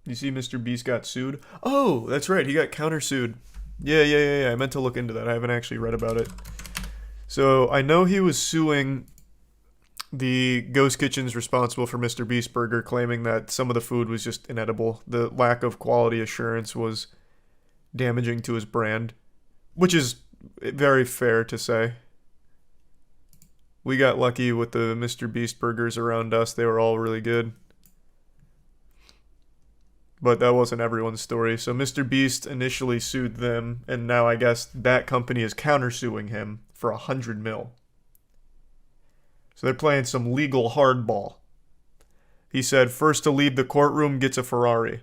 You see MrBeast got sued? Oh, that's right. He got countersued. Yeah. I meant to look into that. I haven't actually read about it. So I know he was suing the ghost kitchens responsible for MrBeast Burger, claiming that some of the food was just inedible. The lack of quality assurance was damaging to his brand, which is very fair to say. We got lucky with the MrBeast burgers around us. They were all really good. But that wasn't everyone's story. So MrBeast initially sued them, and now I guess that company is countersuing him for 100 mil. So they're playing some legal hardball. He said, first to leave the courtroom gets a Ferrari.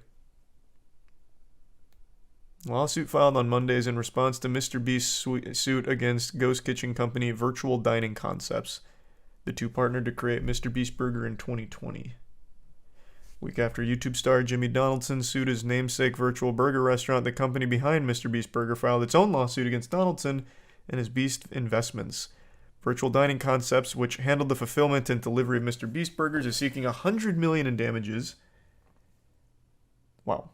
Lawsuit filed on Mondays in response to MrBeast's suit against ghost kitchen company Virtual Dining Concepts. The two partnered to create MrBeast Burger in 2020. Week after YouTube star Jimmy Donaldson sued his namesake virtual burger restaurant, the company behind MrBeast Burger filed its own lawsuit against Donaldson and his Beast Investments. Virtual Dining Concepts, which handled the fulfillment and delivery of MrBeast Burgers, is seeking $100 million in damages. Wow.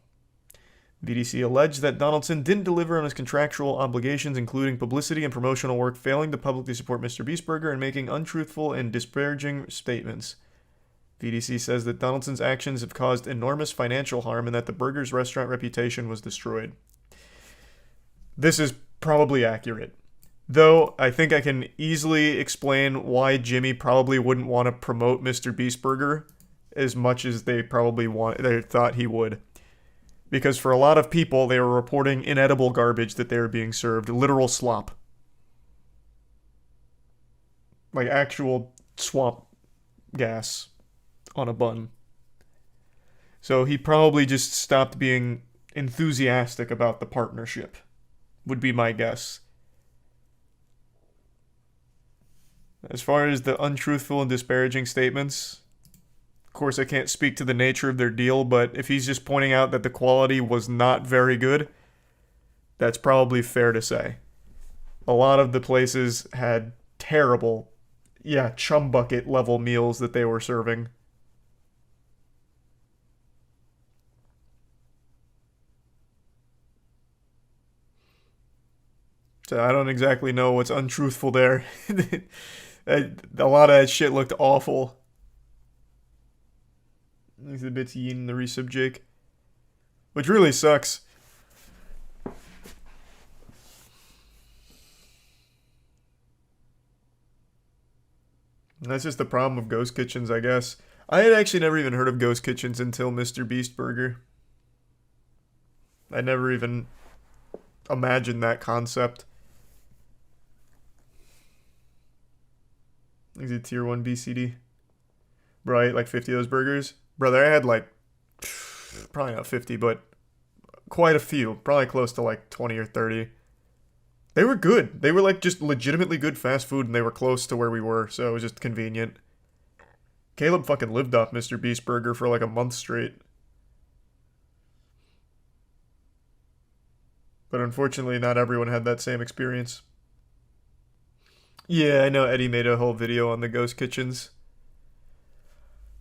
VDC alleged that Donaldson didn't deliver on his contractual obligations, including publicity and promotional work, failing to publicly support MrBeast Burger and making untruthful and disparaging statements. VDC says that Donaldson's actions have caused enormous financial harm and that the burger's restaurant reputation was destroyed. This is probably accurate. Though, I think I can easily explain why Jimmy probably wouldn't want to promote MrBeast Burger as much as they thought he would. Because for a lot of people, they were reporting inedible garbage that they were being served. Literal slop. Like actual swamp gas on a bun. So he probably just stopped being enthusiastic about the partnership, would be my guess. As far as the untruthful and disparaging statements, of course I can't speak to the nature of their deal, but if he's just pointing out that the quality was not very good, that's probably fair to say. A lot of the places had terrible, chum bucket level meals that they were serving. So I don't exactly know what's untruthful there. A lot of that shit looked awful. Exhibits Yin the resub Jake. Which really sucks. That's just the problem of ghost kitchens, I guess. I had actually never even heard of ghost kitchens until MrBeast Burger. I never even imagined that concept. Is it tier 1 BCD? Bro, I ate like 50 of those burgers. Brother, I had like, probably not 50, but quite a few. Probably close to like 20 or 30. They were good. They were like just legitimately good fast food, and they were close to where we were, so it was just convenient. Caleb fucking lived off MrBeast Burger for like a month straight. But unfortunately, not everyone had that same experience. Yeah, I know Eddie made a whole video on the ghost kitchens.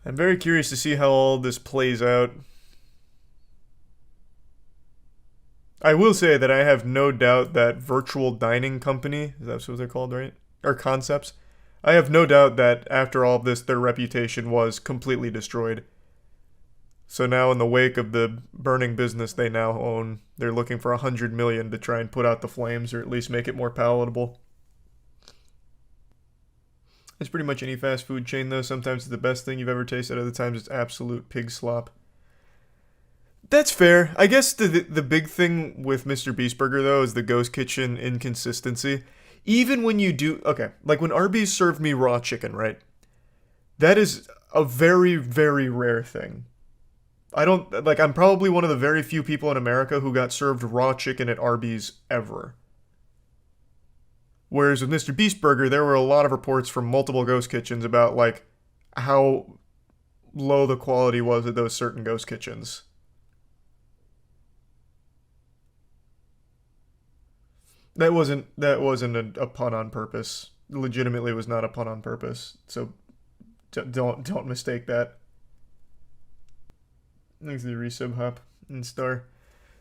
I'm very curious to see how all this plays out. I will say that I have no doubt that Virtual Dining Company, is that what they're called, right? Or Concepts. I have no doubt that after all of this, their reputation was completely destroyed. So now in the wake of the burning business they now own, they're looking for $100 million to try and put out the flames, or at least make it more palatable. It's pretty much any fast food chain, though. Sometimes it's the best thing you've ever tasted. Other times it's absolute pig slop. That's fair. I guess the big thing with MrBeast Burger, though, is the ghost kitchen inconsistency. Even when you do... Okay, like when Arby's served me raw chicken, right? That is a very, very rare thing. I'm probably one of the very few people in America who got served raw chicken at Arby's ever. Whereas with MrBeast Burger, there were a lot of reports from multiple ghost kitchens about, like, how low the quality was at those certain ghost kitchens. That wasn't a pun on purpose. Legitimately was not a pun on purpose. So don't mistake that. Thanks to the resub hop and star.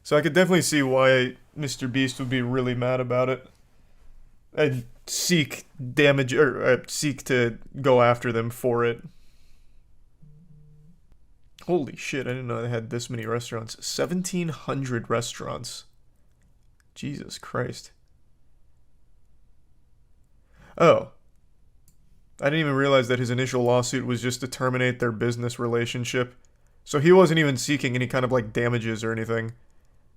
So I could definitely see why Mr. Beast would be really mad about it. And seek damage, or seek to go after them for it. Holy shit, I didn't know they had this many restaurants. 1,700 restaurants. Jesus Christ. Oh. I didn't even realize that his initial lawsuit was just to terminate their business relationship. So he wasn't even seeking any kind of like damages or anything.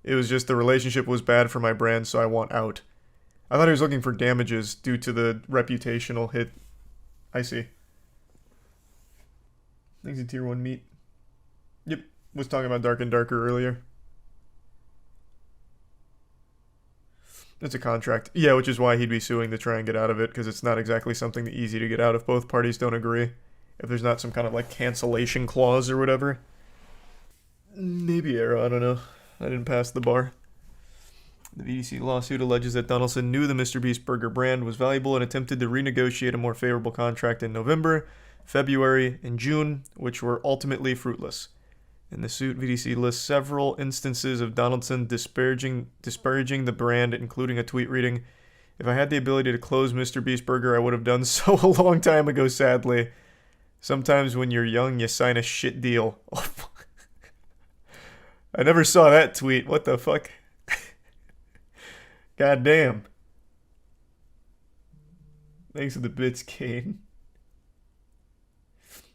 It was just the relationship was bad for my brand, so I want out. I thought he was looking for damages due to the reputational hit. I see. Thanks to tier 1 meat. Yep, was talking about Dark and Darker earlier. It's a contract. Yeah, which is why he'd be suing to try and get out of it, because it's not exactly something easy to get out if both parties don't agree. If there's not some kind of like cancellation clause or whatever. Maybe error, I don't know. I didn't pass the bar. The VDC lawsuit alleges that Donaldson knew the MrBeast Burger brand was valuable and attempted to renegotiate a more favorable contract in November, February, and June, which were ultimately fruitless. In the suit, VDC lists several instances of Donaldson disparaging the brand, including a tweet reading, "If I had the ability to close MrBeast Burger, I would have done so a long time ago, sadly. Sometimes when you're young, you sign a shit deal." I never saw that tweet. What the fuck? God damn. Thanks for the bits, Kane.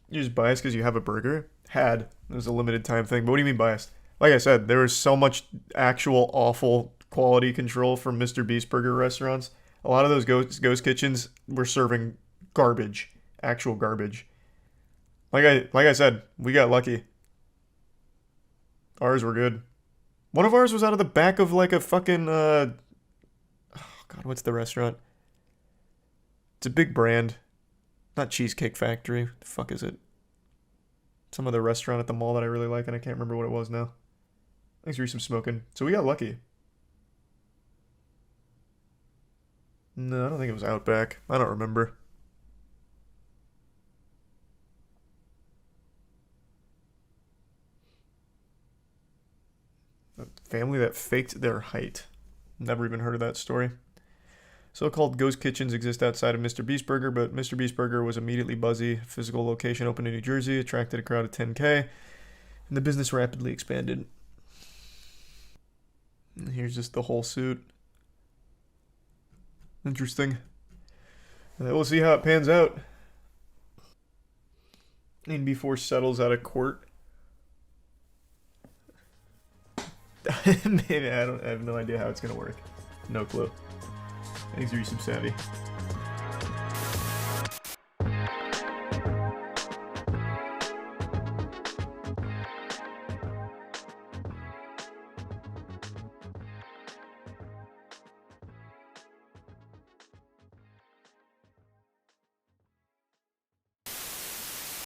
You're just biased because you have a burger? Had. It was a limited time thing. But what do you mean biased? Like I said, there was so much actual awful quality control from MrBeast Burger restaurants. A lot of those ghost kitchens were serving garbage. Actual garbage. Like I said, we got lucky. Ours were good. One of ours was out of the back of like a fucking, oh god, what's the restaurant? It's a big brand. Not Cheesecake Factory. What the fuck is it? Some other restaurant at the mall that I really like, and I can't remember what it was now. Thanks for some smoking. So we got lucky. No, I don't think it was Outback. I don't remember. A family that faked their height. Never even heard of that story. So-called ghost kitchens exist outside of MrBeast Burger, but MrBeast Burger was immediately buzzy. Physical location opened in New Jersey, attracted a crowd of 10K, and the business rapidly expanded. And here's just the whole suit. Interesting. And we'll see how it pans out. And before settles out of court. Maybe I have no idea how it's gonna work. No clue. Thanks for your savvy.